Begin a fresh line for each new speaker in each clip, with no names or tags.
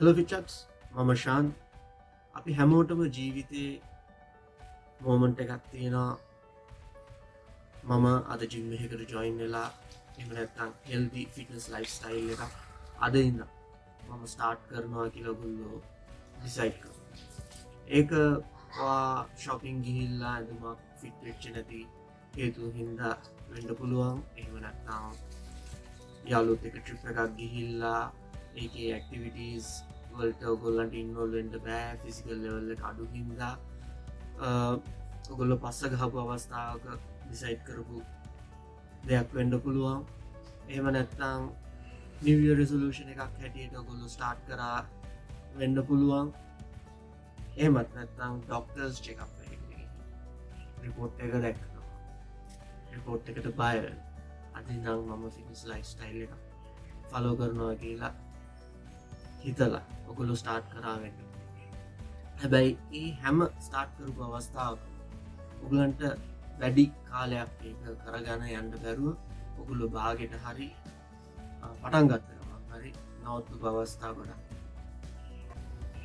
Hello ෆිචක්ස් මම ශාන් අපි හැමෝටම ජීවිතයේ මෝමන්ට් එකක් තියෙනවා මම අද ජිම් එකකට ජොයින් වෙලා එහෙම නැත්නම් හෙල්දි ෆිට්නස් ලයිෆ් ස්ටයිල් එකක් අද ඉඳන් මම ස්ටාර්ට් කරනවා කියලා ඔයගොල්ලෝ ඩිසයිඩ් කරනවා ඒක ෂොපින් ගිහිල්ලා ඇඳුමක් ෆිට් වෙච්ච නැති හේතු හින්දා වෙන්න පුළුවන් එහෙම නැත්නම් යාළුවොත් එක්ක ට්‍රිප් එකක් ගිහිල්ලා ඒකේ ඇක්ටිවිටීස් වලට ඔයගොල්ලන්ට ඉන්වෝල්ව් වෙන්න බෑ ෆිසිකල් ලෙවල් එක අඩු හින්දා ඔයගොල්ලෝ පස්ස ගහපු අවස්ථාවක ඩිසයිඩ් කරපු දෙයක් වෙන්න පුළුවන් එහෙම නැත්නම් නිව් ඉයර් රෙසොලූෂන් එකක් හැටියට ඔයගොල්ලෝ ස්ටාර්ට් කරා වෙන්න පුළුවන් එහෙමත් නැත්නම් ડોක්ටර්ස් චෙක්අප් එකකට රිපෝට් එක දැක්කම රිපෝට් එකට බය වෙනවා අද ඉඳන් මම ෆිට්නස් ලයිෆ් ස්ටයිල් එක ෆලෝ කරනවා කියලා හිතලා ඔගොල්ලෝ ස්ටාර්ට් කරා වෙන්න. හැබැයි මේ හැම ස්ටාර්ට් කරපු අවස්ථාවක ඔයගලන්ට වැඩි කාලයක් ඒක කරගෙන යන්න බැරුව ඔගොල්ලෝ භාගයට හරි පටන් ගත්ත ගමන් හරි නවත්වපු අවස්ථා ගොඩක්.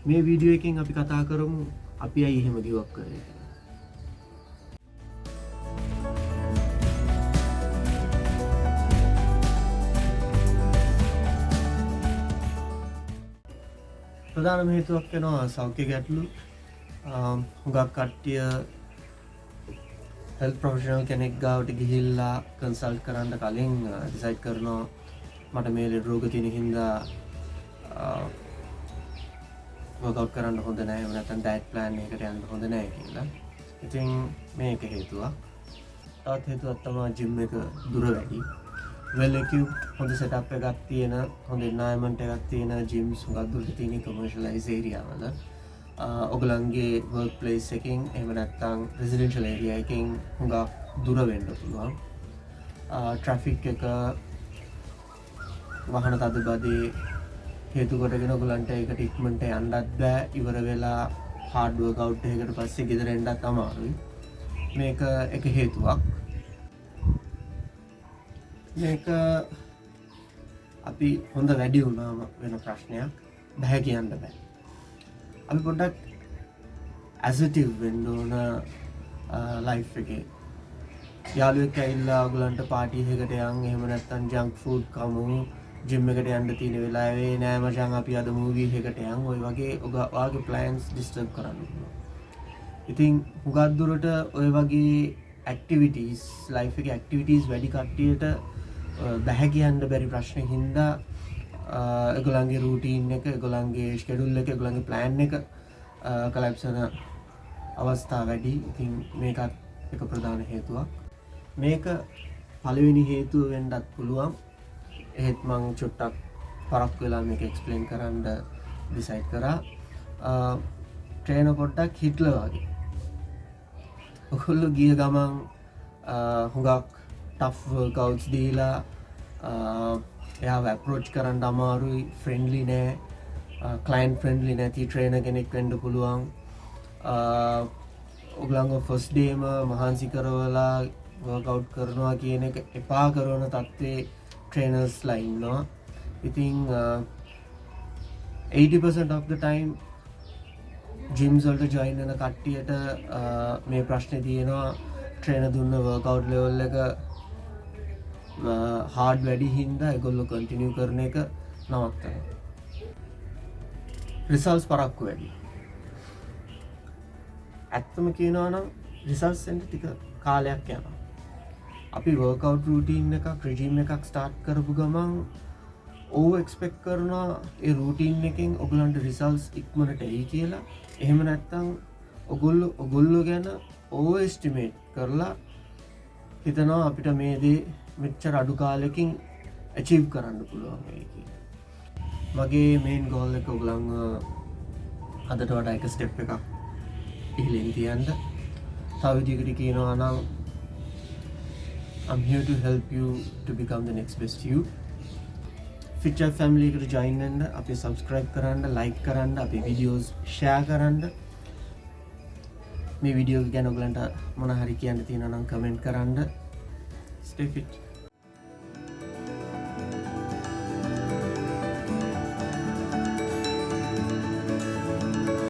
මේ වීඩියෝ එකෙන් අපි කතා කරමු අපි ඇයි එහෙම ගිව් අප් කරේ කියලා. ප්‍රධානම හේතුවක් වෙනවා සෞඛ්‍ය ගැටලු. හුඟක් කට්ටිය හෙල්ත් ප්‍රොෆෙෂනල් කෙනෙක් ගාවට ගිහිල්ලා කන්සල්ට් කරන්න කලින් ඩිසයිඩ් කරනවා මට මේ ලෙඩ රෝග තියෙන හින්දා වර්කවුට් කරන්න හොඳ නැහැ එහෙම නැත්නම් ඩයට් ප්ලෑන් එකකට යන්න හොඳ නැහැ කියලා. ඉතින් මේක හේතුවක්. තවත් හේතුවක් තමයි ජිම් එක දුර වැඩි. well equipped හොඳ setup එකක් තියෙන හොඳ environment එකක් තියෙන gyms හුඟක් දුරට තියෙන commercialized area වල ඔයගලන්ගේ work place එකකින් එහෙම නැත්නම් residential area එකකින් හුඟක් දුර වෙන්න පුළුවන් traffic එක වාහන තදබදේ හේතු කොටගෙන ඔයගලන්ට ඒකට ඉක්මනට යන්නත් බෑ ඉවර වෙලා hard workout එකකට පස්සේ ගෙදර එන්නත් අමාරුයි මේක එක හේතුවක් මේක අපි හොඳ වැඩි වුණාම වෙන ප්‍රශ්නයක් බෑ කියන්න බෑ. අපි පොඩ්ඩක් ඇසටිව් වෙන්න ඕන ලයිෆ් එකේ. යාළුවෙක් ඇවිල්ලා ඔයගලන්ට පාටි එකකට යන් එහෙම නැත්නම් ජංක් ෆුඩ් කමු ජිම් එකට යන්න තියෙන වෙලාවේ නෑ මචං අපි අද මූවි එකකට යන් ඔය වගේ ඔයාගේ ප්ලෑන්ස් ඩිස්ටර්බ් කරන්න පුළුවන්. ඉතින් හුඟක් දුරට ඔය වගේ ඇක්ටිවිටීස් ලයිෆ් එකේ ඇක්ටිවිටීස් වැඩි කට්ටියට බැහැ කියන්න බැරි ප්‍රශ්න හින්දා ඒගොල්ලන්ගේ රූටීන් එක ඒගොල්ලන්ගේ ෂෙඩියුල් එක ඒගොල්ලන්ගේ ප්ලෑන් එක කොලැප්ස් වෙන අවස්ථා වැඩි. ඉතින් මේකත් එක ප්‍රධාන හේතුවක්. මේක පළවෙනි හේතුව වෙන්නත් පුළුවන්. එහෙත් මම චුට්ටක් පරක්කු වෙලා මේක එක්ස්ප්ලেইন කරන්න ඩිසයිඩ් කරා. ට්‍රේනර් පොඩ්ඩක් හිට්ලර් වගේ. ඔයගොල්ලෝ ගිය ගමන් හුඟක් ටෆ් වර්කවුට්ස් දීලා එයාව ඇප්‍රෝච් කරන්න අමාරුයි ෆ්‍රෙන්ඩ්ලි නෑ ක්ලයන්ට් ෆ්‍රෙන්ඩ්ලි නැති ට්‍රේනර් කෙනෙක් වෙන්න පුළුවන්. ඔයගලන්ගේ ෆස්ට් ඩේම මහන්සි කරවලා වර්කවුට් කරනවා කියන එක එපා කරන තත්ත්වයේ ට්‍රේනර්ස්ලා ඉන්නවා. ඉතින් 80% of the time ජිම්ස් වලට ජොයින් වෙන කට්ටියට මේ ප්‍රශ්නේ තියෙනවා ට්‍රේනර් දුන්න වර්කවුට් ලෙවල් එක හાર્ඩ් වැඩි හින්දා ඒගොල්ලෝ කන්ටිනියු කරන එක නවත්තනවා. රිසල්ට්ස් පරක්කු වැඩි. ඇත්තම කියනවා නම් රිසල්ට්ස් එන්න ටික කාලයක් යනවා. අපි වර්කවුට් රූටීන් එකක් රෙජිම් එකක් ස්ටාර්ට් කරපු ගමන් ඕවර් එක්ස්පෙක්ට් කරනවා ඒ රූටීන් එකෙන් ඔයගලන්ට රිසල්ට්ස් ඉක්මනට එයි කියලා. එහෙම නැත්නම් ඔගොල්ලෝ ගැන ඕවර් එස්ටිමේට් කරලා හිතනවා අපිට මේ දේ මෙච්චර අඩු කාලෙකින් ඇචීව් කරන්න පුළුවන් වෙයි කියලා. මගේ මේන් ගෝල් එක ඔයගලන්ව අදට වඩා එක ස්ටෙප් එකක් ඉහළින් තියන්න. තව විදිහකට කියනවා නම් I'm here to help you to become the next best you. Fitchat family එකට join වෙන්න, අපි subscribe කරන්න, like කරන්න, අපි videos share කරන්න. මේ වීඩියෝ එක ගැන ඔයගලන්ට මොන හරි කියන්න තියෙනවා නම් comment කරන්න. Stay fit.